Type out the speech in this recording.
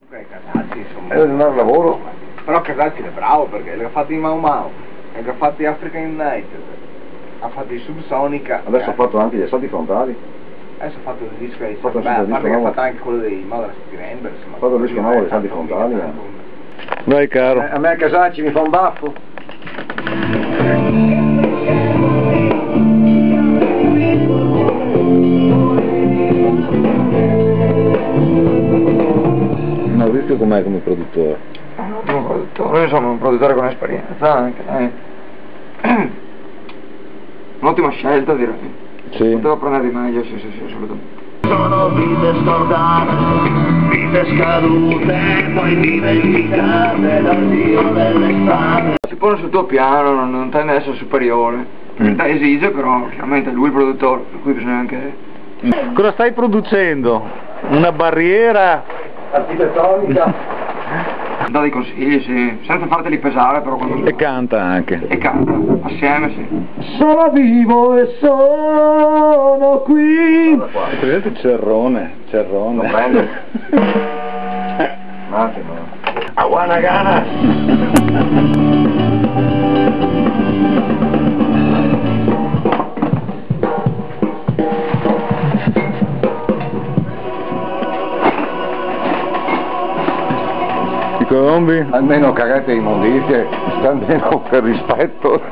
Casazzi, insomma. È un lavoro. Però Casazzi è bravo perché l'ha fatto in Mau Mau, l'ha fatto in African United, ha fatto in Subsonica. Adesso ha fatto anche gli assalti frontali. Adesso ha fatto il disco di fatto a parte che ha nuovo. fatto anche quello dei Mother Remember, insomma. Ha fatto il disco nuovo degli assalti frontali. Vai caro. A me Casacci mi fa un baffo. Maurizio com'è come produttore? Un ottimo produttore, insomma un produttore con esperienza anche. Un'ottima scelta direi. Sì. Poteva prendere di meglio, sì, assolutamente. Sono vite scordate, vite scadute, poi dimenticate dal dio dell'estate. Si pone sul tuo piano, non tende ad essere superiore. Esige però, chiaramente è lui il produttore, per cui bisogna anche... Cosa stai producendo? Una barriera? Architettonica. Dà dei consigli, sì, senza farteli pesare però quando... E canta anche. E canta, assieme sì. Sono vivo e sono qui. È presente Cerrone? Lo prende. Un attimo. Aguanagana. I colombi? Almeno cagate immondizie, almeno per rispetto.